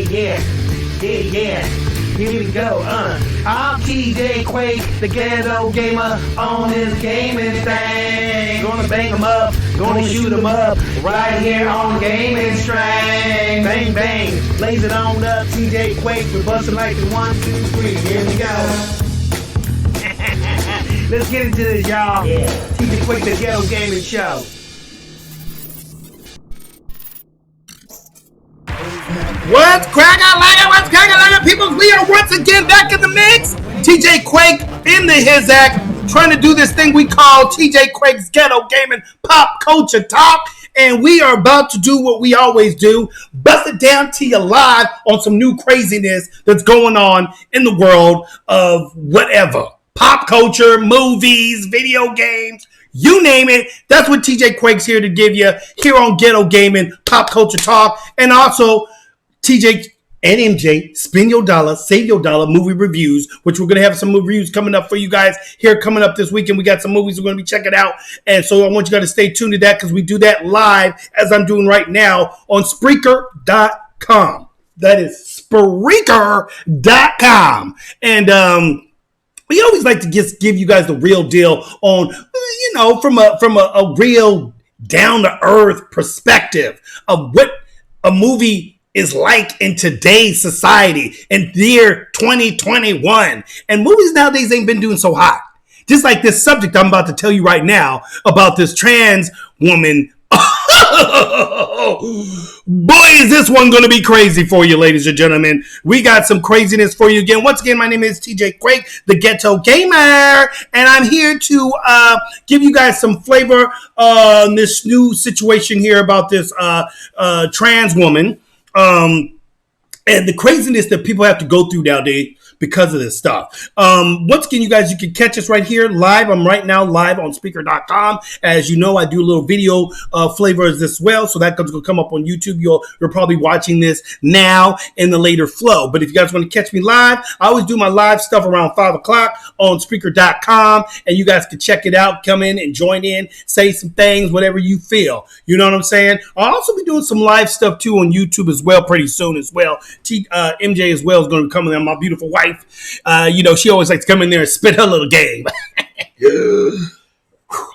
Yeah. Here we go, I'm TJ Quake, the ghetto gamer on this gaming thing. Gonna bang 'em up, gonna shoot 'em up, right here on Gaming Strang. Bang, bang, blaze it on up, TJ Quake, we're busting like the 1, 2, 3. Here we go. Let's get into this, y'all. Yeah. TJ Quake, the ghetto gaming show. What's crackin' what's crackin' people? We are once again back in the mix. TJ Quake in the his act, trying to do this thing we call TJ Quake's Ghetto Gaming Pop Culture Talk. And we are about to do what we always do, bust it down to you live on some new craziness that's going on in the world of whatever. Pop culture, movies, video games, you name it. That's what TJ Quake's here to give you here on Ghetto Gaming Pop Culture Talk. And also TJ&MJ, spin your dollar, save your dollar movie reviews, which we're going to have some movie reviews coming up for you guys here coming up this weekend. We got some movies we're going to be checking out. And so I want you guys to stay tuned to that because we do that live as I'm doing right now on Spreaker.com. That is Spreaker.com. And, we always like to just give you guys the real deal on, from a real down-to-earth perspective of what a movie is like in today's society in the year 2021. And movies nowadays ain't been doing so hot. Just like this subject I'm about to tell you right now about this trans woman. Boy, is this one going to be crazy for you, ladies and gentlemen. We got some craziness for you again. Once again, my name is TJ Quake, the Ghetto Gamer, and I'm here to give you guys some flavor on this new situation here about this trans woman and the craziness that people have to go through nowadays because of this stuff. Once again, you guys, you can catch us right here live. I'm right now live on Spreaker.com. As you know, I do a little video flavors as well. So that's going to come up on YouTube. You're probably watching this now in the later flow. But if you guys want to catch me live, I always do my live stuff around 5 o'clock on Spreaker.com. And you guys can check it out. Come in and join in. Say some things, whatever you feel. You know what I'm saying? I'll also be doing some live stuff too on YouTube as well pretty soon as well. MJ as well is going to come in. My beautiful wife. She always likes to come in there and spit her little game.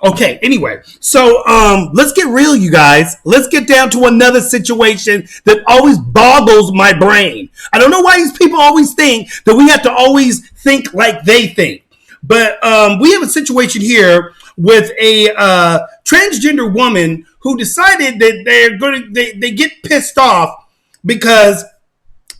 Okay, anyway. So let's get real, you guys. Let's get down to another situation that always boggles my brain. I don't know why these people always think that we have to always think like they think. But we have a situation here with a transgender woman who decided that they get pissed off because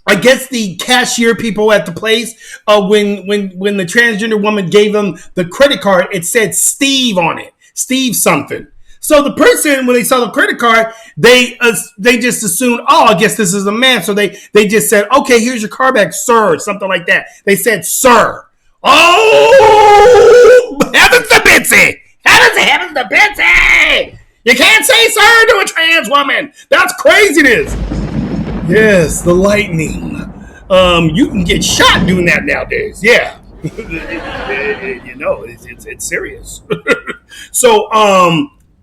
I guess the cashier people at the place, when the transgender woman gave them the credit card, it said Steve on it, Steve something. So the person, when they saw the credit card, they just assumed, I guess this is a man. So they just said, okay, here's your card back, sir, something like that. They said, sir. Oh, heavens to Bitsy! Heavens to Bitsy! You can't say sir to a trans woman. That's craziness. Yes, the lightning. You can get shot doing that nowadays. Yeah. It's serious. So,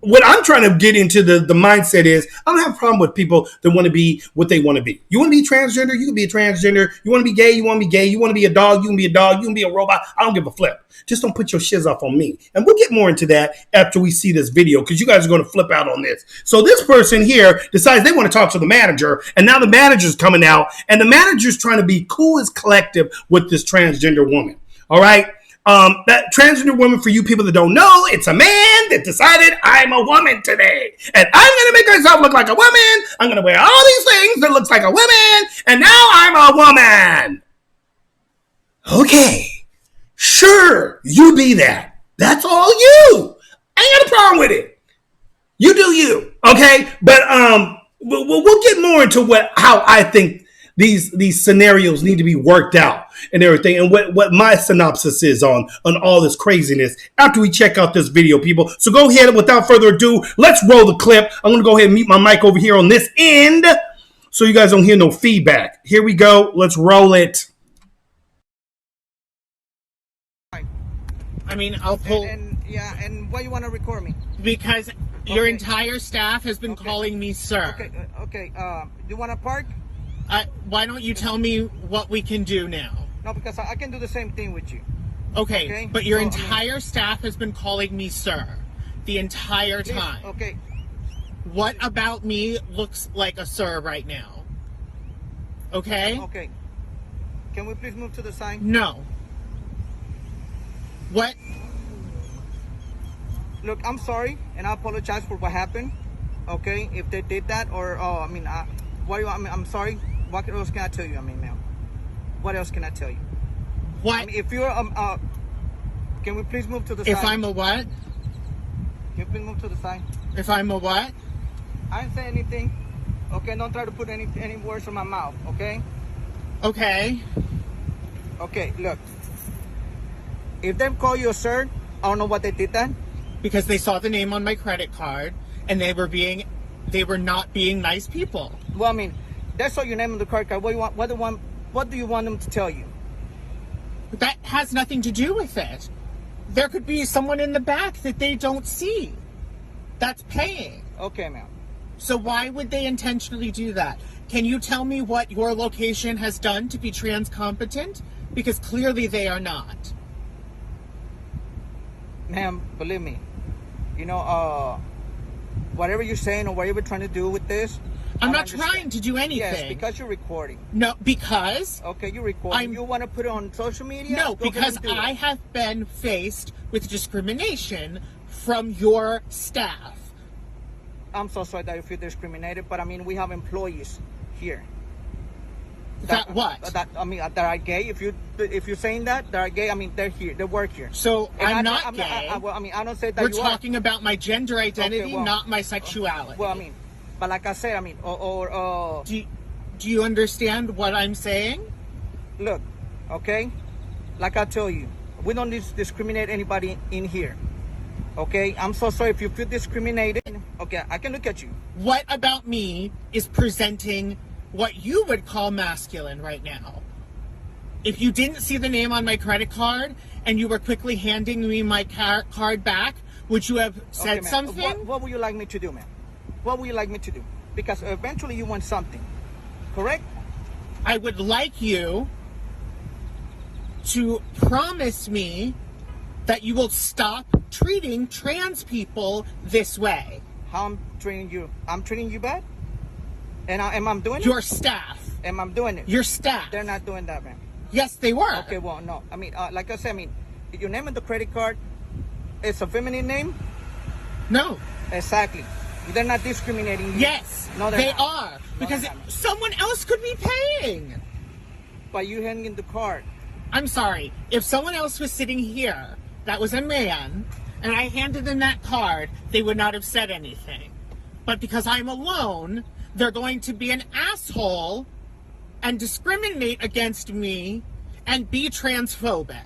what I'm trying to get into the mindset is I don't have a problem with people that want to be what they want to be. You want to be transgender? You can be a transgender. You want to be gay? You want to be gay. You want to be a dog? You can be a dog. You can be a robot. I don't give a flip. Just don't put your shiz off on me. And we'll get more into that after we see this video because you guys are going to flip out on this. So this person here decides they want to talk to the manager, and now the manager's coming out, and the manager's trying to be cool as collective with this transgender woman. All right? That transgender woman, for you people that don't know, it's a man that decided I'm a woman today. And I'm going to make myself look like a woman. I'm going to wear all these things that looks like a woman. And now I'm a woman. Okay. Sure, you be that. That's all you. I ain't got a problem with it. You do you. Okay? But we'll get more into how I think these scenarios need to be worked out and everything, and what my synopsis is on all this craziness after we check out this video, people. So go ahead and without further ado, let's roll the clip. I'm going to go ahead and mute my mic over here on this end so you guys don't hear no feedback. Here we go. Let's roll it. I mean, I'll pull... And why you want to record me? Because your entire staff has been calling me sir. Okay, you want to park? Why don't you tell me what we can do now? No, because I can do the same thing with you. Okay, but your entire staff has been calling me sir the entire time. Okay. What about me looks like a sir right now? Okay? Okay. Can we please move to the side? No. What? Look, I'm sorry, and I apologize for what happened. Okay, if they did that, or what do you? I'm sorry. What else can I tell you? Ma'am. What else can I tell you? What? If you're can we please move to the side? If I'm a what? Can you please move to the side? If I'm a what? I didn't say anything. Okay, don't try to put any words in my mouth. Okay. Okay. Okay. Look, if they call you a sir, I don't know what they did that. Because they saw the name on my credit card, and they were not being nice people. Well, they saw your name on the credit card. What do you want? What do you want them to tell you? That has nothing to do with it. There could be someone in the back that they don't see that's paying. Okay, ma'am. So why would they intentionally do that? Can you tell me what your location has done to be trans competent? Because clearly they are not. Ma'am, believe me. Whatever you're saying or whatever you're trying to do with this, I'm not trying to do anything. Yes, because you're recording. No, because... Okay, you're recording. You want to put it on social media? No, because I have been faced with discrimination from your staff. I'm so sorry that you feel discriminated, but we have employees here. That are gay. If you're saying that are gay, they're here. They work here. So I'm not gay. I don't say that. We're talking about my gender identity, not my sexuality. But like I said, do you understand what I'm saying? Look, okay, like I tell you, we don't discriminate anybody in here. Okay, I'm so sorry if you feel discriminated. Okay, I can look at you. What about me is presenting what you would call masculine right now? If you didn't see the name on my credit card and you were quickly handing me my card back, would you have said something? What would you like me to do, ma'am? What would you like me to do? Because eventually you want something, correct? I would like you to promise me that you will stop treating trans people this way. How I'm treating you? I'm treating you bad? And am I doing it? Your staff. Am I doing it? Your staff. They're not doing that, man. Yes, they were. Okay, well, no. Like I said, your name on the credit card, it's a feminine name? No. Exactly. They're not discriminating you. Yes, no, they are. Because someone else could be paying. By you handing the card. I'm sorry. If someone else was sitting here, that was a man, and I handed them that card, they would not have said anything. But because I'm alone, they're going to be an asshole and discriminate against me and be transphobic.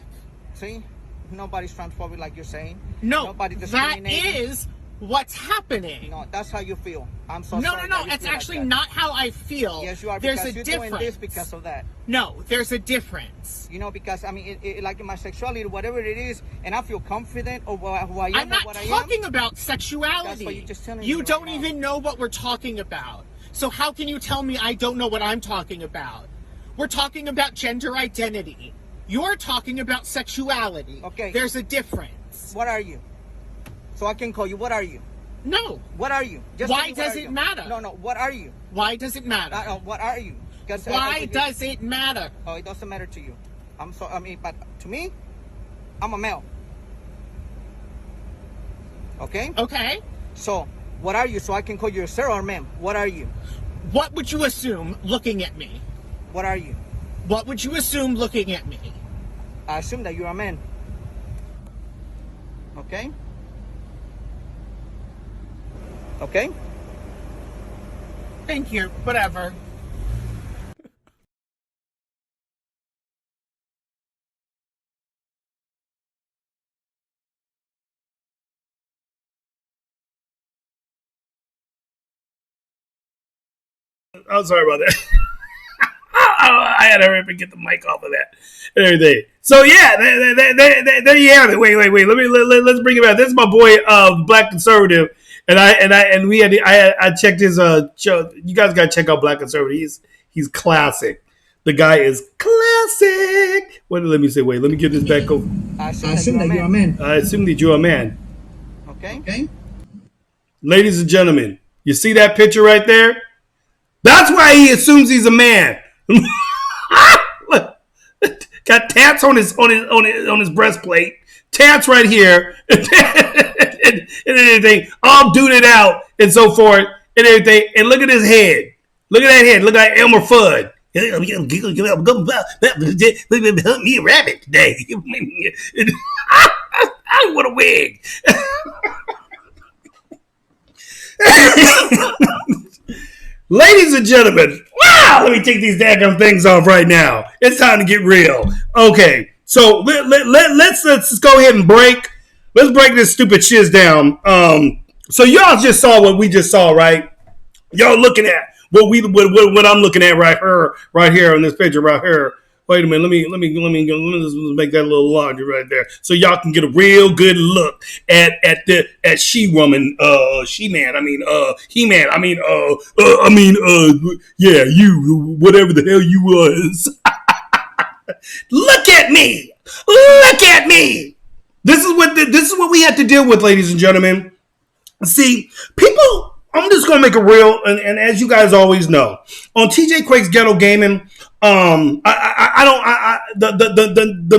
See? Nobody's transphobic like you're saying. No, nobody's that is what's happening. No, that's how you feel. I'm so sorry. No, it's actually not how I feel. Yes, you are. There's because a you're difference. Doing this because of that. No, there's a difference. Because like my sexuality, whatever it is, and I feel confident of who I am. I'm not talking about sexuality. That's what you're just telling me. You don't even know what we're talking about. So how can you tell me I don't know what I'm talking about? We're talking about gender identity. You're talking about sexuality. Okay. There's a difference. What are you? So I can call you. What are you? No. What are you? Just why does it matter? No. What are you? Why does it matter? What are you? Why does it matter? Oh, it doesn't matter to you. But to me, I'm a male. Okay? Okay. So, what are you? So I can call you a sir or ma'am. What are you? What would you assume looking at me? What are you? What would you assume looking at me? I assume that you're a man. Okay? Okay? Thank you. Whatever. I'm sorry about that. I had to hurry up and get the mic off of that and everything. So yeah, there you have it. Wait. Let's bring it back. This is my boy, Black Conservative, and I checked his show. You guys gotta check out Black Conservative. He's classic. The guy is classic. Let me say, wait, let me get this back over. I assume that you're a man. I assume that you're a man. Okay. Ladies and gentlemen, you see that picture right there? That's why he assumes he's a man. Got tats on his breastplate, tats right here, and everything, all duded out and so forth, and everything. And look at his head. Look at that head. Look like Elmer Fudd. Hunt me a rabbit today. What a wig. Ladies and gentlemen, wow, let me take these daggum things off right now. It's time to get real. Okay, so let's go ahead and break. Let's break this stupid shiz down. So y'all just saw what we just saw, right? Y'all looking at what I'm looking at right here on this picture right here. Wait a minute, let me make that a little larger right there, so y'all can get a real good look at She-Woman, She-Man. Yeah, you, whatever the hell you was. Look at me. This is what we have to deal with, ladies and gentlemen. See, people. I'm just gonna make it real, and as you guys always know, on TJ Quake's Ghetto Gaming, the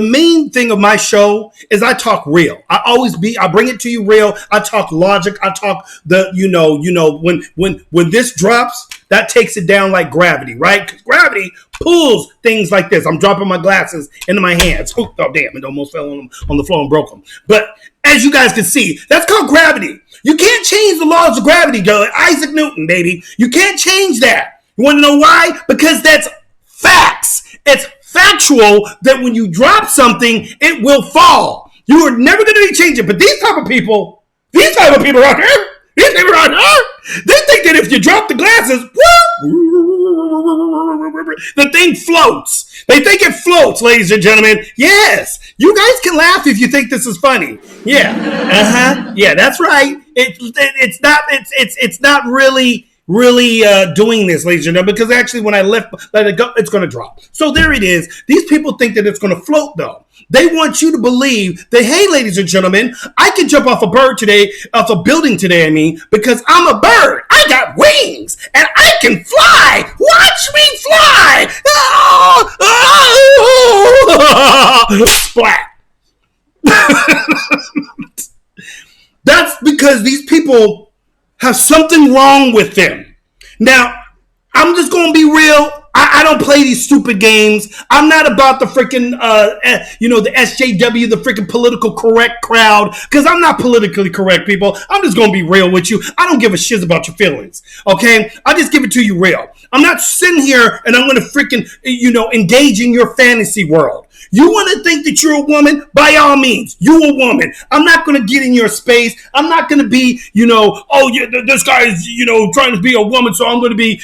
main thing of my show is I talk real. I bring it to you real. I talk logic. I talk when this drops, that takes it down like gravity, right? Because gravity pulls things like this. I'm dropping my glasses into my hands. Oh damn! It almost fell on the floor and broke them. But as you guys can see, that's called gravity. You can't change the laws of gravity, girl. Isaac Newton, baby. You can't change that. You want to know why? Because that's facts. It's factual that when you drop something, it will fall. You are never going to change it. But these type of people out here, they think that if you drop the glasses, the thing floats. They think it floats, ladies and gentlemen. Yes. You guys can laugh if you think this is funny. Yeah. Yeah, that's right. It's not really doing this, ladies and gentlemen, because actually when I let it go, it's going to drop. So there it is. These people think that it's going to float, though. They want you to believe that, hey, ladies and gentlemen, I can jump off a building today, because I'm a bird. I got wings, and I can fly. Watch me fly. Splat. That's because these people have something wrong with them. Now, I'm just going to be real. I don't play these stupid games. I'm not about the freaking, the SJW, the freaking political correct crowd, because I'm not politically correct, people. I'm just going to be real with you. I don't give a shit about your feelings, okay? I just give it to you real. I'm not sitting here and I'm going to freaking, engage in your fantasy world. You want to think that you're a woman? By all means, you a woman. I'm not going to get in your space. I'm not going to be, this guy is, trying to be a woman, so I'm going to be,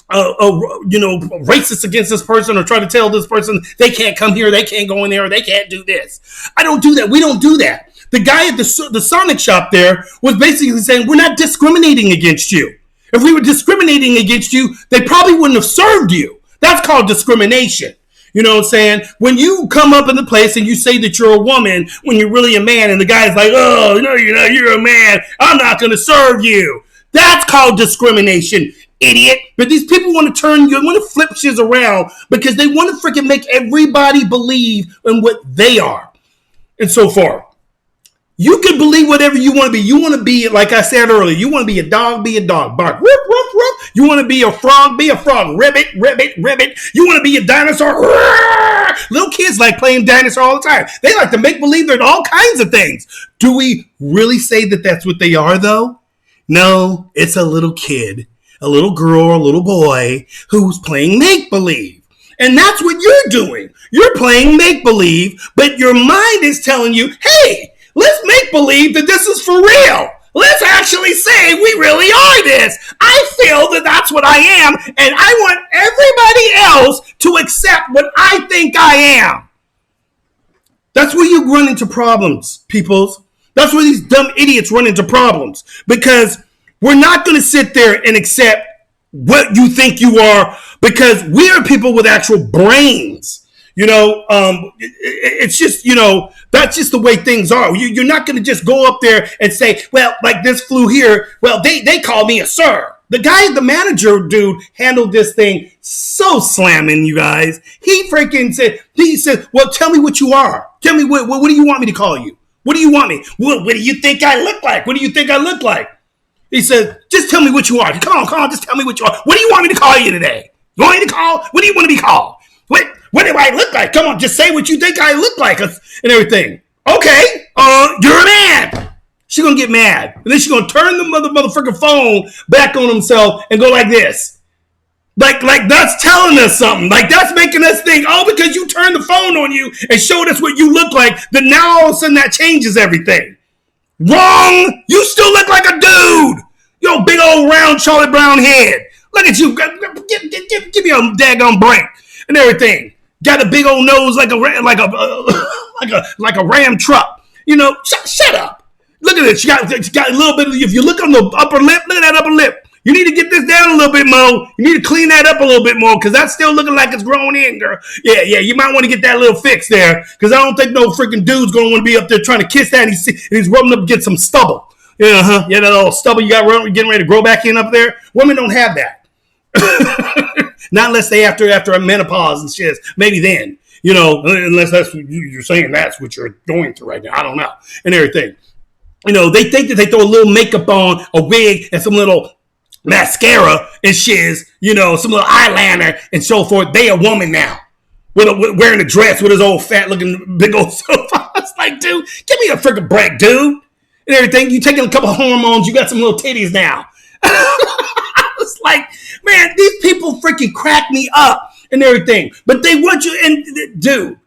racist against this person, or try to tell this person they can't come here, they can't go in there, or they can't do this. I don't do that. We don't do that. The guy at the Sonic shop there was basically saying, we're not discriminating against you. If we were discriminating against you, they probably wouldn't have served you. That's called discrimination. You know what I'm saying? When you come up in the place and you say that you're a woman when you're really a man, and the guy's like, oh, no, you're not, you're a man, I'm not going to serve you. That's called discrimination, idiot. But these people want to flip shit around because they want to freaking make everybody believe in what they are. And so forth. You can believe whatever you want to be. You want to be, like I said earlier, you want to be a dog, bark. Whoop, whoop, whoop. You want to be a frog, ribbit, ribbit, ribbit. You want to be a dinosaur. Little kids like playing dinosaur all the time. They like to make believe they're all kinds of things. Do we really say that that's what they are, though? No, it's a little kid, a little girl, or a little boy who's playing make-believe. And that's what you're doing. You're playing make-believe, but your mind is telling you, hey, let's make believe that this is for real. Let's actually say we really are this. I feel that that's what I am, and I want everybody else to accept what I think I am. That's where you run into problems, peoples. That's where these dumb idiots run into problems, because we're not going to sit there and accept what you think you are, because we are people with actual brains. It's just, that's just the way things are. You're not going to just go up there and say, well, like this flew here. Well, they call me a sir. The manager dude handled this thing so slamming, you guys. He said, well, tell me what you are. Tell me, what do you want me to call you? What do you want me? What do you think I look like? What do you think I look like? He said, just tell me what you are. Come on, just tell me what you are. What do you want me to call you today? You want me to call? What do you want to be called? What do I look like? Come on, just say what you think I look like and everything. Okay, you're a man. She's going to get mad. And then she's going to turn the motherfucking phone back on himself and go like this. Like that's telling us something. Like that's making us think, because you turned the phone on you and showed us what you look like, then now all of a sudden that changes everything. Wrong. You still look like a dude. Yo, big old round Charlie Brown head. Look at you. Give me a daggone break and everything. Got a big old nose like a ram truck. Shut up. Look at this. She got a little bit. If you look on the upper lip, look at that upper lip. You need to get this down a little bit more. You need to clean that up a little bit more because that's still looking like it's growing in, girl. Yeah. You might want to get that little fix there because I don't think no freaking dude's going to want to be up there trying to kiss that. And he's rubbing up against some stubble. Yeah, that little stubble you got getting ready to grow back in up there. Women don't have that. Not unless they after a menopause and shit. Maybe then, unless that's what you're saying, that's what you're going through right now. I don't know. And everything. They think that they throw a little makeup on, a wig, and some little mascara and shiz, some little eyeliner and so forth. They a woman now. Wearing a dress with his old fat looking big old sofa. I was like, dude, give me a freaking break, dude. And everything. You taking a couple of hormones, you got some little titties now. I was like, man, these people freaking crack me up and everything. But they want you, and dude,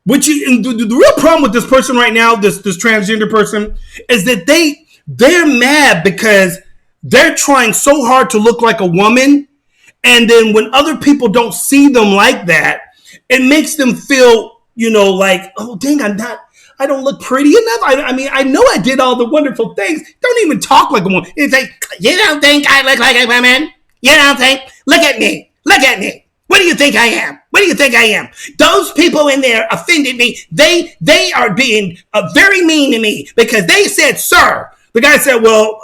the real problem with this person right now, this transgender person, is that they're mad because they're trying so hard to look like a woman, and then when other people don't see them like that, it makes them feel, like, oh dang, I don't look pretty enough. I know I did all the wonderful things. Don't even talk like a woman. It's like, you don't think I look like a woman? You don't think? Look at me. What do you think I am? Those people in there offended me. They are being very mean to me because they said, sir. The guy said, well,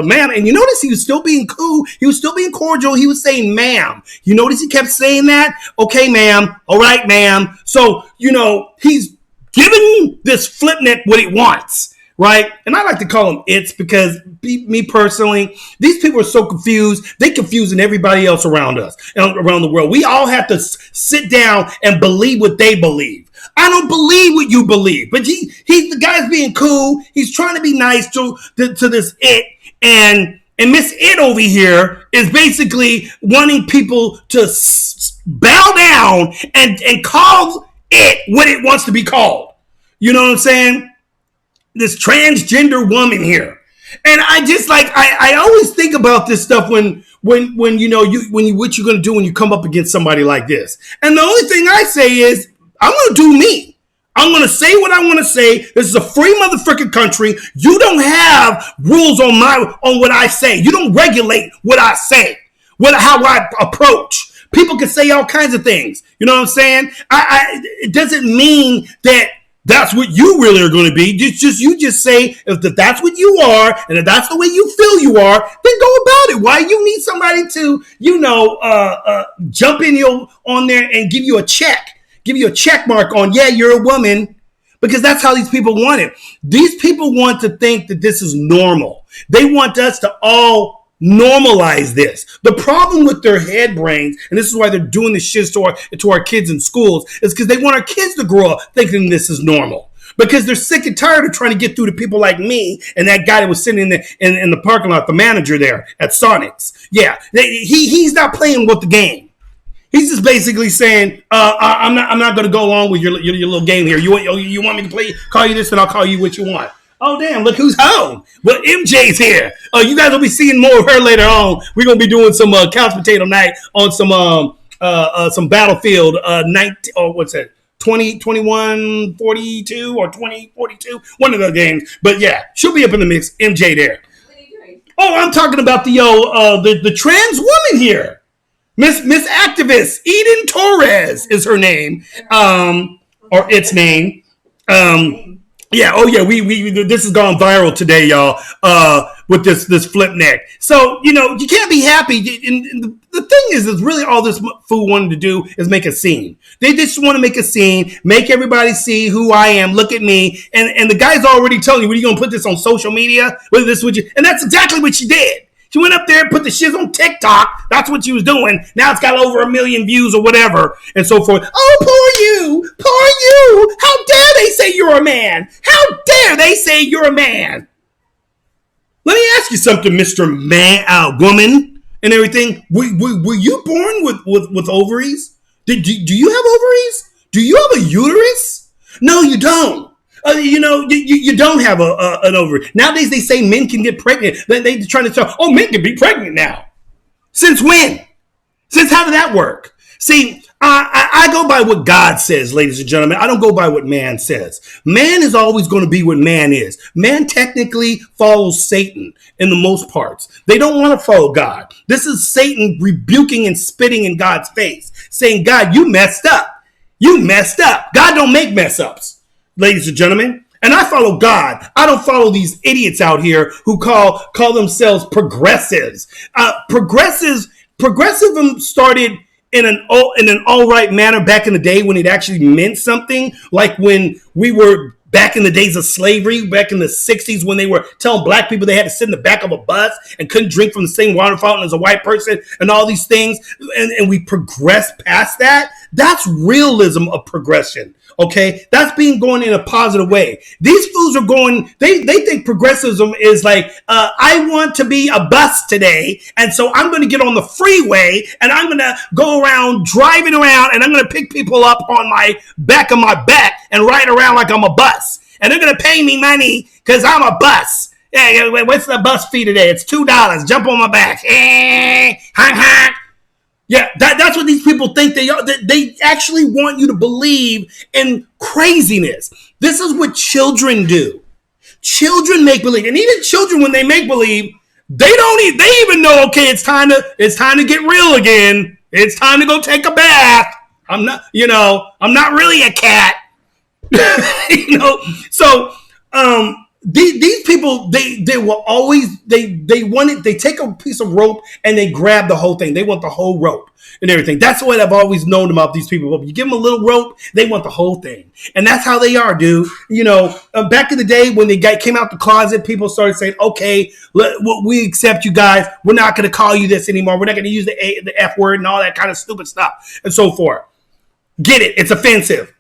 ma'am. And you notice he was still being cool. He was still being cordial. He was saying, ma'am. You notice he kept saying that? Okay, ma'am. All right, ma'am. So, he's giving this flipnet what he wants, right? And I like to call them it's because me personally, these people are so confused. They're confusing everybody else around us and around the world. We all have to sit down and believe what they believe. I don't believe what you believe, but he's the guy's being cool. He's trying to be nice to this it, and Miss It over here is basically wanting people to bow down and call it what it wants to be called. You know what I'm saying? This transgender woman here. And I just I always think about this stuff when what you're going to do when you come up against somebody like this. And the only thing I say is I'm going to do me. I'm going to say what I want to say. This is a free motherfucking country. You don't have rules on what I say. You don't regulate what I say, how I approach. People can say all kinds of things. You know what I'm saying? It doesn't mean that that's what you really are going to be. You just say if that's what you are, and if that's the way you feel you are, then go about it. Why you need somebody to, jump in on there and give you a check mark on, yeah, you're a woman, because that's how these people want it. These people want to think that this is normal. They want us to all normalize this. The problem with their head brains, and this is why they're doing this shit to our kids in schools, is because they want our kids to grow up thinking this is normal. Because they're sick and tired of trying to get through to people like me and that guy that was sitting in the parking lot, the manager there at Sonic's. Yeah, he's not playing with the game. He's just basically saying, I'm not going to go along with your little game here. You want me to call you this, and I'll call you what you want. Oh, damn, look who's home. Well, MJ's here. You guys will be seeing more of her later on. We're going to be doing some couch potato night on some Battlefield 2042 or 2042, one of the games. But yeah, she'll be up in the mix. MJ there. What are you doing? Oh, I'm talking about the trans woman here. Miss Activist Eden Torres is her name, or its name. Yeah, oh yeah, we this has gone viral today, y'all. With this flip neck. So you can't be happy. And the thing is really all this fool wanted to do is make a scene. They just want to make a scene, make everybody see who I am. Look at me, and the guy's already telling you, "What are you gonna put this on social media? Whether this would you?" And that's exactly what she did. She went up there and put the shit on TikTok. That's what she was doing. Now it's got over 1 million views or whatever and so forth. Oh, poor you. Poor you. How dare they say you're a man? How dare they say you're a man? Let me ask you something, Mr. Woman and everything. Were you born with ovaries? Do you have ovaries? Do you have a uterus? No, you don't. You don't have an ovary. Nowadays, they say men can get pregnant. They're trying to tell, men can be pregnant now. Since when? Since how did that work? See, I go by what God says, ladies and gentlemen. I don't go by what man says. Man is always going to be what man is. Man technically follows Satan in the most parts. They don't want to follow God. This is Satan rebuking and spitting in God's face, saying, God, you messed up. You messed up. God don't make mess ups. Ladies and gentlemen, and I follow God. I don't follow these idiots out here who call themselves progressives. Progressivism started in an all right manner back in the day when it actually meant something, like when we were back in the days of slavery, back in the 60s when they were telling black people they had to sit in the back of a bus and couldn't drink from the same water fountain as a white person and all these things. And we progressed past that. That's realism of progression. Okay, that's being going in a positive way. These fools are going, they think progressivism is like, I want to be a bus today, and so I'm going to get on the freeway, and I'm going to go around driving around, and I'm going to pick people up on my back of my back and ride around like I'm a bus. And they're going to pay me money because I'm a bus. Yeah, what's the bus fee today? It's $2. Jump on my back. Honk, honk. Yeah, that's what these people think they are. They actually want you to believe in craziness. This is what children do. Children make believe, and even children, when they make believe, they even know. Okay, it's time to get real again. It's time to go take a bath. I'm not really a cat. So these people, they will always, they take a piece of rope and they grab the whole thing. They want the whole rope and everything. That's what I've always known about these people. You give them a little rope, they want the whole thing. And that's how they are, dude. Back in the day when they came out the closet, people started saying, okay, we accept you guys. We're not going to call you this anymore. We're not going to use the F word and all that kind of stupid stuff and so forth. Get it. It's offensive.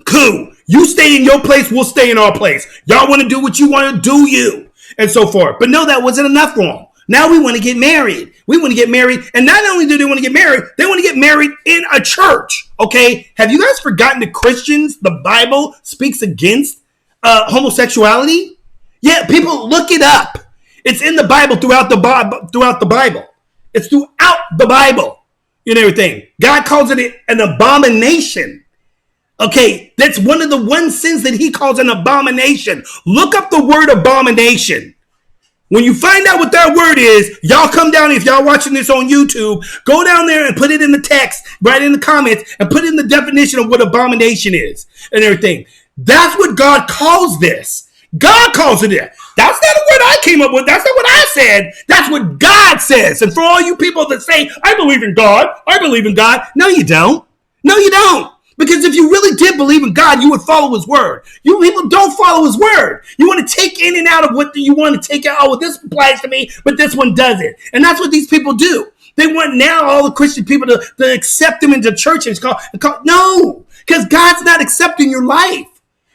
Cool. You stay in your place, we'll stay in our place. Y'all want to do what you want to do, you, and so forth. But no, that wasn't enough for them. Now we want to get married. We want to get married. And not only do they want to get married, they want to get married in a church. Okay. Have you guys forgotten that Christians, the Bible speaks against homosexuality? Yeah. People look it up. It's in the Bible throughout the Bible. It's throughout the Bible and everything. God calls it an abomination. Okay, that's one of the sins that he calls an abomination. Look up the word abomination. When you find out what that word is, y'all come down, if y'all watching this on YouTube, go down there and put it in the text, write in the comments, and put in the definition of what abomination is and everything. That's what God calls this. God calls it that. That's not a word I came up with. That's not what I said. That's what God says. And for all you people that say, I believe in God, no, you don't. No, you don't. Because if you really did believe in God, you would follow his word. You people don't follow his word. You want to take in and out of what you want to take out. Oh, well, this applies to me, but this one doesn't. And that's what these people do. They want now all the Christian people to accept them into church. And no, because God's not accepting your life.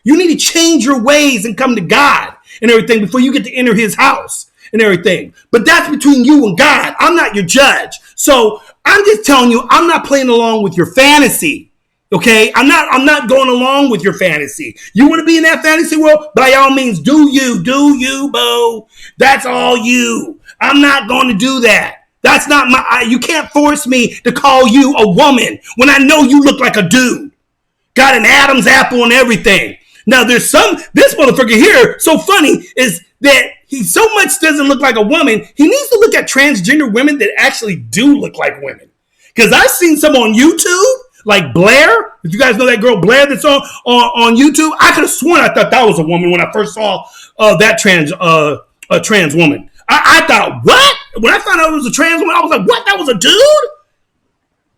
You need to change your ways and come to God and everything before you get to enter his house and everything. But that's between you and God. I'm not your judge. So I'm just telling you, I'm not playing along with your fantasy. Okay, I'm not going along with your fantasy. You want to be in that fantasy world? By all means, do you, boo. That's all you. I'm not going to do that. That's not you can't force me to call you a woman when I know you look like a dude. Got an Adam's apple and everything. Now, this motherfucker here, so funny, is that he so much doesn't look like a woman. He needs to look at transgender women that actually do look like women. Because I've seen some on YouTube, like Blair. If you guys know that girl Blair that's on YouTube, I could have sworn I thought that was a woman when I first saw that trans woman. I thought, what? When I found out it was a trans woman, I was like, what? That was a dude?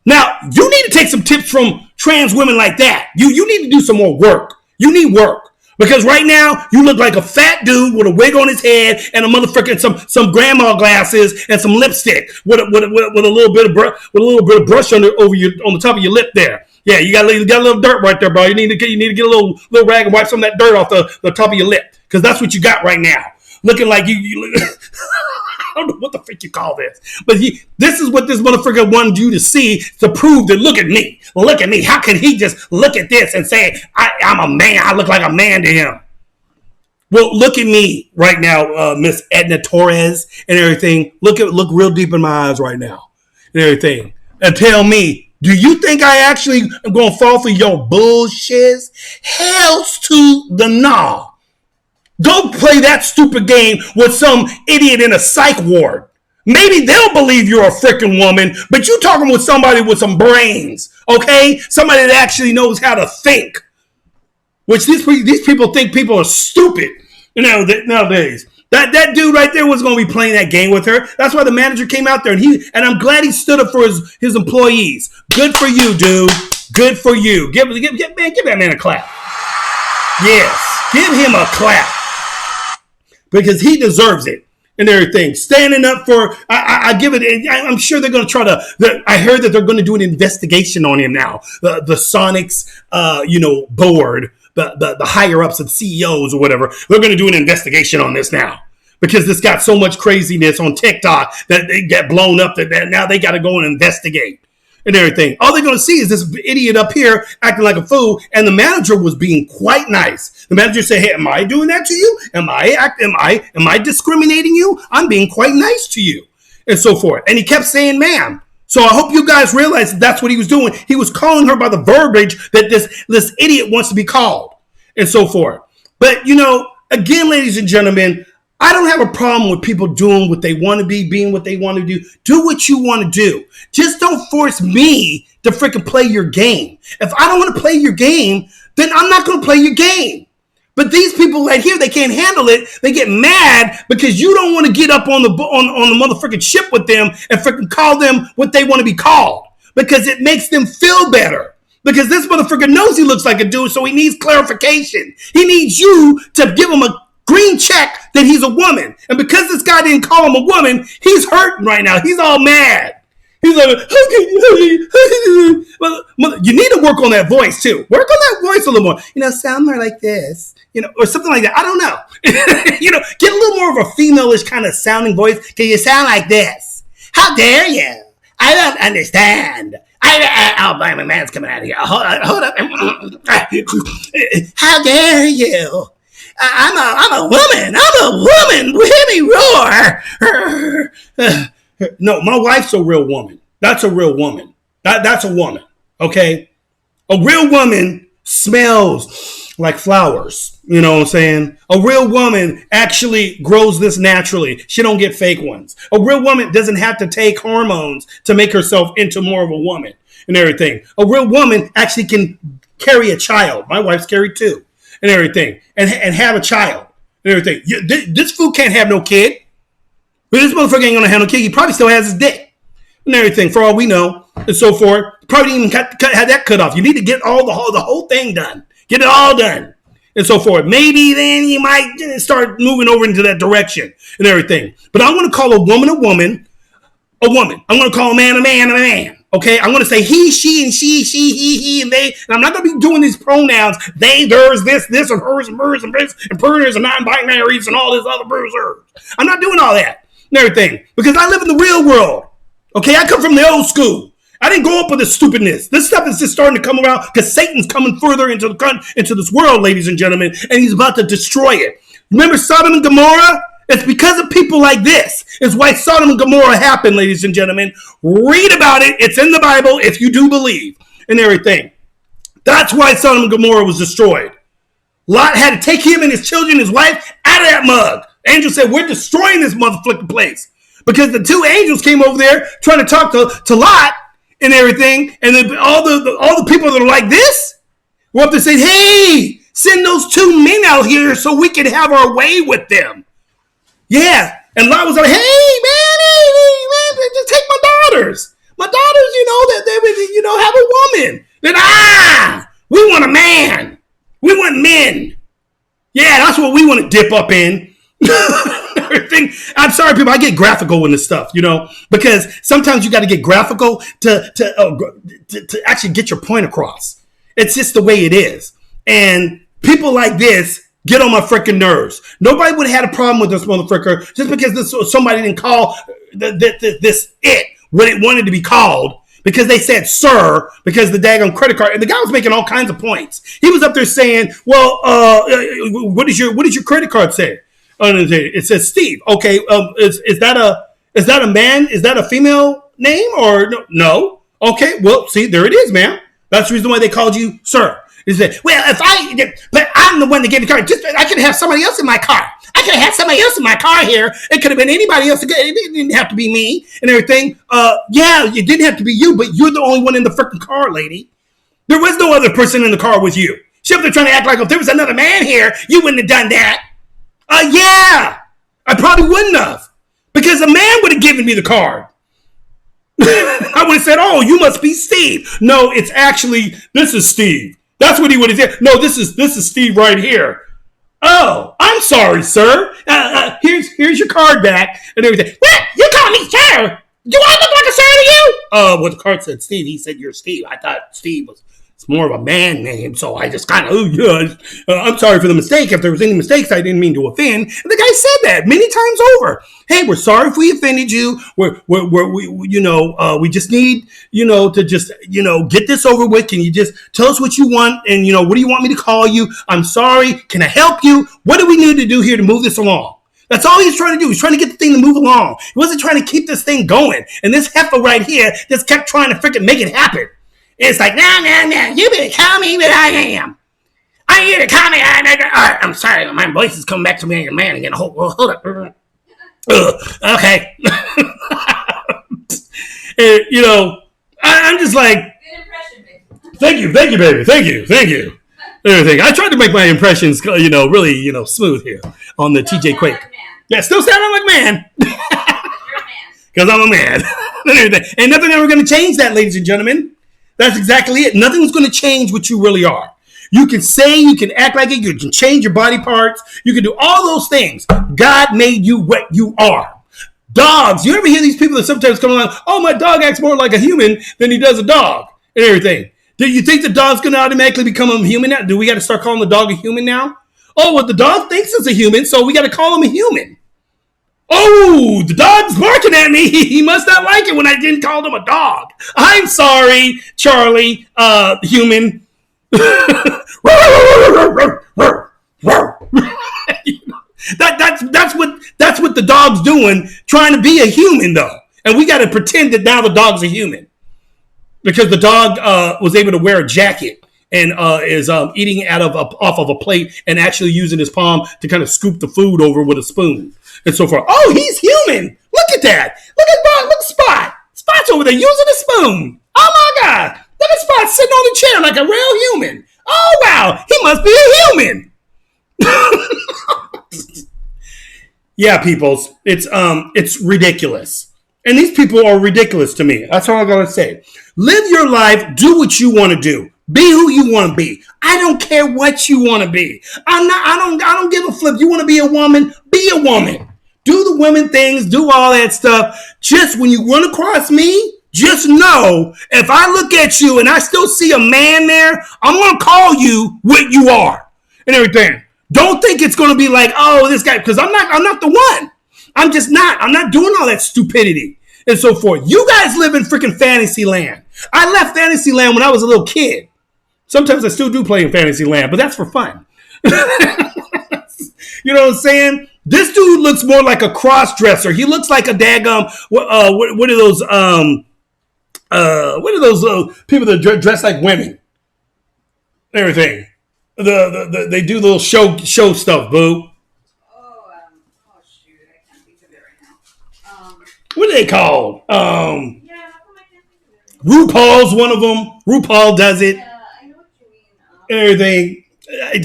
Now, you need to take some tips from trans women like that. You need to do some more work. You need work. Because right now, you look like a fat dude with a wig on his head and a motherfucking some grandma glasses and some lipstick with a little bit of brush on the top of your lip there. Yeah, you got a little dirt right there, bro. You need to get a little rag and wipe some of that dirt off the top of your lip, because that's what you got right now. Looking like you I don't know what the frick you call this, but this is what this motherfucker wanted you to see, to prove that look at me. How can he just look at this and say I'm a man? I look like a man to him. Well, look at me right now, Miss Edna Torres and everything. Look real deep in my eyes right now and everything, and tell me, do you think I actually am gonna fall for your bullshit? Hells to the nah. Don't play that stupid game with some idiot in a psych ward. Maybe they'll believe you're a freaking woman, but you talking with somebody with some brains, okay? Somebody that actually knows how to think. Which these people think people are stupid, nowadays. That dude right there was going to be playing that game with her. That's why the manager came out there, and I'm glad he stood up for his employees. Good for you, dude. Good for you. Give that man a clap. Yes, give him a clap. Because he deserves it and everything. Standing up for, I give it, I'm sure they're going to try to, I heard that they're going to do an investigation on him now. The Sonics, board, the higher ups and CEOs or whatever, they're going to do an investigation on this now. Because this got so much craziness on TikTok that they get blown up that now they got to go and investigate and everything. All they're going to see is this idiot up here acting like a fool, and the manager was being quite nice. The manager said, hey, am I doing that to you? Am I discriminating you? I'm being quite nice to you, and so forth. And he kept saying, ma'am. So I hope you guys realize that's what he was doing. He was calling her by the verbiage that this idiot wants to be called, and so forth. But, again, ladies and gentlemen, I don't have a problem with people doing what they want to be, being what they want to do. Do what you want to do. Just don't force me to freaking play your game. If I don't want to play your game, then I'm not going to play your game. But these people right here, they can't handle it. They get mad because you don't want to get up on the motherfucking ship with them and freaking call them what they want to be called, because it makes them feel better. Because this motherfucker knows he looks like a dude, so he needs clarification. He needs you to give him a green check that he's a woman. And because this guy didn't call him a woman, he's hurting right now. He's all mad. He's like, well, you need to work on that voice too. Work on that voice a little more. Sound more like this, or something like that. I don't know. Get a little more of a female-ish kind of sounding voice. Can you sound like this? How dare you? I don't understand. My man's coming out of here. Hold up. How dare you? I'm a woman. I'm a woman. Hear me roar. No, my wife's a real woman. That's a real woman. That's a woman. Okay? A real woman smells like flowers. You know what I'm saying? A real woman actually grows this naturally. She don't get fake ones. A real woman doesn't have to take hormones to make herself into more of a woman and everything. A real woman actually can carry a child. My wife's carried two. And everything, and have a child, and everything. This fool can't have no kid. But this motherfucker ain't gonna have no kid. He probably still has his dick and everything, for all we know, and so forth. Probably didn't even have that cut off. You need to get the whole thing done. Get it all done, and so forth. Maybe then you might start moving over into that direction and everything. But I'm gonna call a woman a woman. I'm gonna call a man a man. Okay, I'm going to say he, she, and he, and they. And I'm not going to be doing these pronouns, they, theirs, this, and hers, and hers, and this, and perners, and non-binaries, and all this other bruisers. I'm not doing all that and everything, because I live in the real world. Okay, I come from the old school. I didn't grow up with this stupidness. This stuff is just starting to come around because Satan's coming further into this world, ladies and gentlemen, and he's about to destroy it. Remember Sodom and Gomorrah? It's because of people like this. It's why Sodom and Gomorrah happened, ladies and gentlemen. Read about it. It's in the Bible if you do believe and everything. That's why Sodom and Gomorrah was destroyed. Lot had to take him and his children, his wife, out of that mug. Angel said, we're destroying this motherfucking place. Because the two angels came over there trying to talk to Lot and everything. And then all the people that are like this were up there saying, hey, send those two men out here so we can have our way with them. Yeah. And Lot was like, hey, man, just take my daughters. My daughters, that they would, have a woman. Then, we want a man. We want men. Yeah, that's what we want to dip up in. Everything. I'm sorry, people. I get graphical with this stuff, because sometimes you got to get graphical to actually get your point across. It's just the way it is. And people like this get on my freaking nerves. Nobody would have had a problem with this motherfucker just because somebody didn't call this it what it wanted to be called because they said sir because the daggone credit card. And the guy was making all kinds of points. He was up there saying, well, what does your credit card say? It says Steve. Okay, is that a man? Is that a female name or no? Okay, well, see, there it is, ma'am. That's the reason why they called you sir. He said, well, but I'm the one that gave the car. I could have somebody else in my car. I could have had somebody else in my car here. It could have been anybody else. It didn't have to be me and everything. Yeah, it didn't have to be you, but you're the only one in the freaking car, lady. There was no other person in the car with you. She up there trying to act like if there was another man here, you wouldn't have done that. Yeah, I probably wouldn't have because a man would have given me the card. I would have said, oh, you must be Steve. No, it's actually, this is Steve. That's what he would have said. No, this is Steve right here. Oh, I'm sorry, sir. Here's your card back and everything. What? You call me sir? Do I look like a sir to you? Well, the card said Steve. He said you're Steve. I thought Steve was more of a man name, so I just kind of, I'm sorry for the mistake. If there was any mistakes, I didn't mean to offend. And the guy said that many times over. Hey, we're sorry if we offended you. We just need, to just, get this over with. Can you just tell us what you want? And, what do you want me to call you? I'm sorry. Can I help you? What do we need to do here to move this along? That's all he's trying to do. He's trying to get the thing to move along. He wasn't trying to keep this thing going. And this heifer right here just kept trying to freaking make it happen. It's like, no, you better call me what I am. I need to call me. All right, I'm sorry. My voice is coming back to me, man, again. Hold up. Okay. And, I'm just like, good impression, baby. Thank you, baby. Thank you. Everything. I tried to make my impressions, really, smooth here on the TJ Quake. Like yeah, still sounding like man. Because I'm a man. Ain't nothing ever going to change that, ladies and gentlemen. That's exactly it. Nothing's going to change what you really are. You can say, you can act like it, you can change your body parts, you can do all those things. God made you what you are. Dogs, you ever hear these people that sometimes come along, oh, my dog acts more like a human than he does a dog and everything. Do you think the dog's going to automatically become a human now? Do we got to start calling the dog a human now? Oh, well, the dog thinks it's a human, so we got to call him a human. Oh, the dog's barking at me. He must not like it when I didn't call him a dog. I'm sorry, Charlie, human. That's what the dog's doing, trying to be a human though. And we got to pretend that now the dog's a human. Because the dog was able to wear a jacket and is eating off of a plate and actually using his palm to kind of scoop the food over with a spoon. And so forth. Oh, he's human. Look at that. Look at Spot. Spot's over there using a spoon. Oh, my God. Look at Spot sitting on the chair like a real human. Oh, wow. He must be a human. Yeah, peoples. It's ridiculous. And these people are ridiculous to me. That's all I'm going to say. Live your life. Do what you want to do. Be who you want to be. I don't care what you want to be. I don't give a flip. You want to be a woman? Be a woman. Do the women things. Do all that stuff. Just when you run across me, just know if I look at you and I still see a man there, I'm going to call you what you are and everything. Don't think it's going to be like, oh, this guy, because I'm not the one. I'm just not. I'm not doing all that stupidity and so forth. You guys live in freaking fantasy land. I left fantasy land when I was a little kid. Sometimes I still do play in fantasy land, but that's for fun. You know what I'm saying? This dude looks more like a cross-dresser. He looks like a daggum. What are those people that dress like women? Everything. They do little show stuff, boo. what are they called? RuPaul's one of them. RuPaul does it. Yeah, I know what you mean. And everything.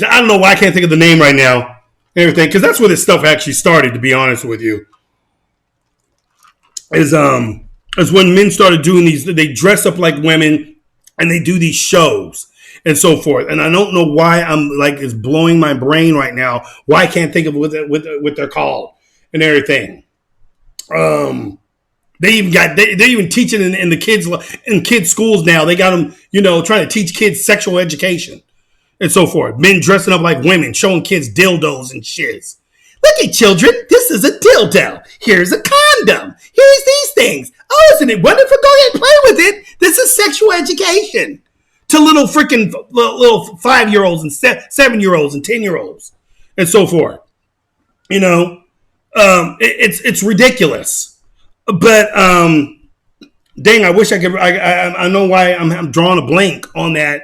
I don't know why I can't think of the name right now. And everything, because that's where this stuff actually started. To be honest with you, is when men started doing these. They dress up like women and they do these shows and so forth. And I don't know why I'm like it's blowing my brain right now. Why I can't think of what they're called and everything. They even got they're even teaching in the kids schools now. They got them trying to teach kids sexual education and so forth. Men dressing up like women, showing kids dildos and shiz. Look at children. This is a dildo. Here's a condom. Here's these things. Oh, isn't it wonderful? Go ahead and play with it. This is sexual education to little 5-year-olds and 7-year-olds and 10-year-olds and so forth. It's ridiculous. But dang, I wish I could. I know why I'm drawing a blank on that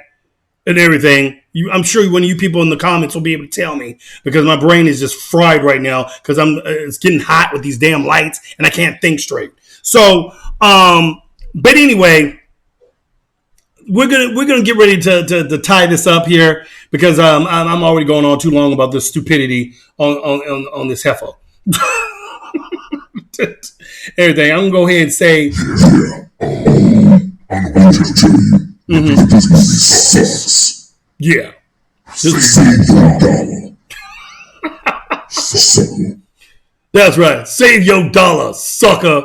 and everything. I'm sure one of you people in the comments will be able to tell me because my brain is just fried right now because it's getting hot with these damn lights and I can't think straight. So, but anyway, we're gonna get ready to tie this up here because I'm already going on too long about this stupidity on this heifer. Everything. I'm gonna go ahead and say. I'm going to tell you. This movie sucks. Yeah. Save your dollar. Sucker. That's right. Save your dollar, sucker.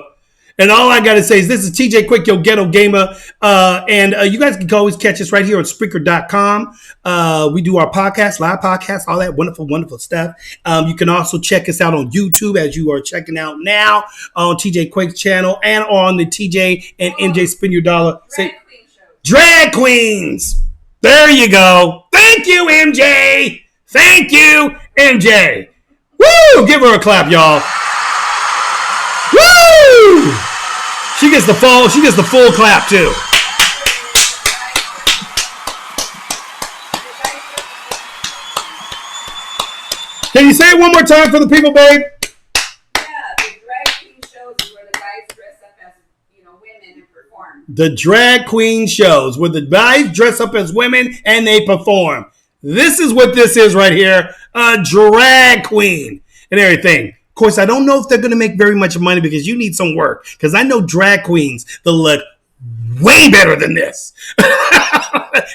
And all I got to say is this is TJ Quick, your ghetto gamer. And you guys can always catch us right here on Spreaker.com. We do our podcast, live podcast, all that wonderful, wonderful stuff. You can also check us out on YouTube as you are checking out now on TJ Quick's channel and on the TJ and MJ Spin Your Dollar. Drag Queens. There you go. Thank you, MJ. Thank you, MJ. Woo! Give her a clap, y'all. Woo! She gets the full clap too. Can you say it one more time for the people, babe? Yeah, the drag queen shows is where the guys dress up as, women and perform. The drag queen shows where the guys dress up as women and they perform. This is what this is right here. A drag queen and everything. Of course, I don't know if they're going to make very much money because you need some work. Because I know drag queens that look way better than this.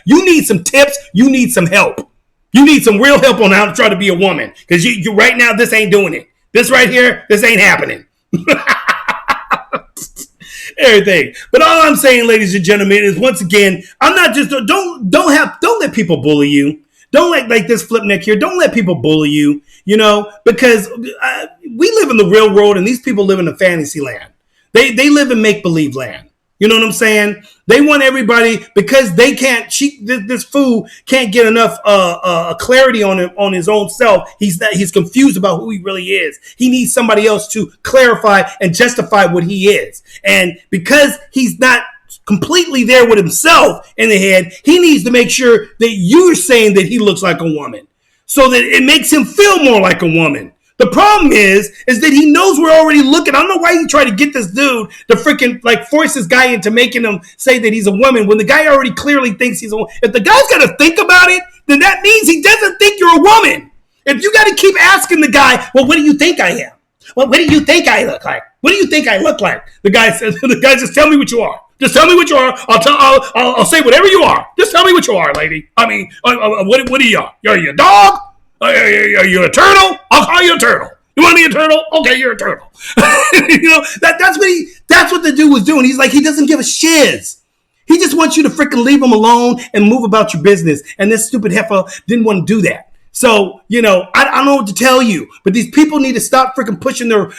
You need some tips. You need some help. You need some real help on how to try to be a woman. Because you right now, this ain't doing it. This right here, this ain't happening. Everything. But all I'm saying, ladies and gentlemen, is once again, I'm not just don't let people bully you. Don't like this flip neck here. Don't let people bully you, because we live in the real world and these people live in a fantasy land. They live in make-believe land. You know what I'm saying? They want everybody because they can't. This fool can't get enough clarity on his own self. He's confused about who he really is. He needs somebody else to clarify and justify what he is. And because he's not completely there with himself in the head, he needs to make sure that you're saying that he looks like a woman so that it makes him feel more like a woman. The problem is that he knows we're already looking. I don't know why he tried to get this dude to freaking force this guy into making him say that he's a woman when the guy already clearly thinks he's a woman. If the guy's got to think about it, then that means he doesn't think you're a woman. If you got to keep asking the guy, well, what do you think I am? Well, what do you think I look like? What do you think I look like? The guy says, just tell me what you are. Just tell me what you are. I'll say whatever you are. Just tell me what you are, lady. I mean, what are you? Are you a dog? Are you a turtle? I'll call you a turtle. You want to be a turtle? Okay, you're a turtle. That's what the dude was doing. He's like, he doesn't give a shiz. He just wants you to freaking leave him alone and move about your business. And this stupid heifer didn't want to do that. So, I don't know what to tell you, but these people need to stop freaking pushing their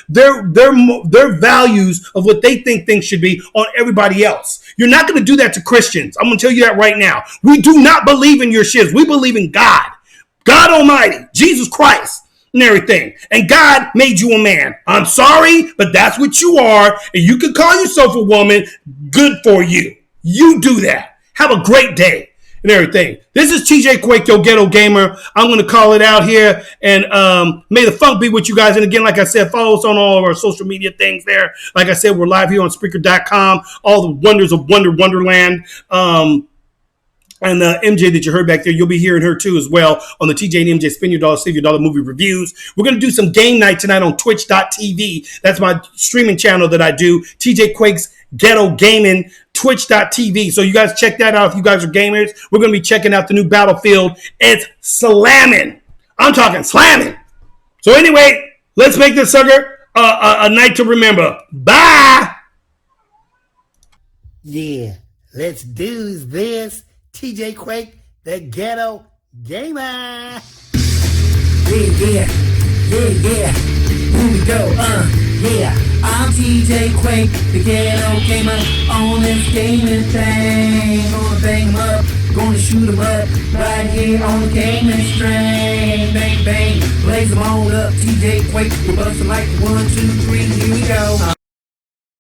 values of what they think things should be on everybody else. You're not going to do that to Christians. I'm going to tell you that right now. We do not believe in your shiz. We believe in God. God Almighty, Jesus Christ, and everything. And God made you a man. I'm sorry, but that's what you are. And you can call yourself a woman. Good for you. You do that. Have a great day. and everything. This is TJ Quake, your ghetto gamer. I'm going to call it out here, and may the funk be with you guys. And again, like I said, follow us on all of our social media things there. Like I said, we're live here on Spreaker.com, all the wonders of Wonderland. And MJ that you heard back there, you'll be hearing her too as well on the TJ&MJ Spin Your Dollar, Save Your Dollar movie reviews. We're going to do some game night tonight on Twitch.tv. That's my streaming channel that I do. TJ Quake's Ghetto Gaming, Twitch.tv. So you guys check that out if you guys are gamers. We're going to be checking out the new Battlefield. It's slamming. I'm talking slamming. So anyway, let's make this sucker a night to remember. Bye. Yeah, let's do this. TJ Quake, the ghetto gamer. Yeah. Here we go, yeah. I'm TJ Quake, the ghetto gamer, on this gaming thing. Gonna bang 'em up, gonna shoot 'em up, right here on the gaming string. Bang, bang, blaze 'em on up, TJ Quake, we're busting like 1, 2, 3, here we go.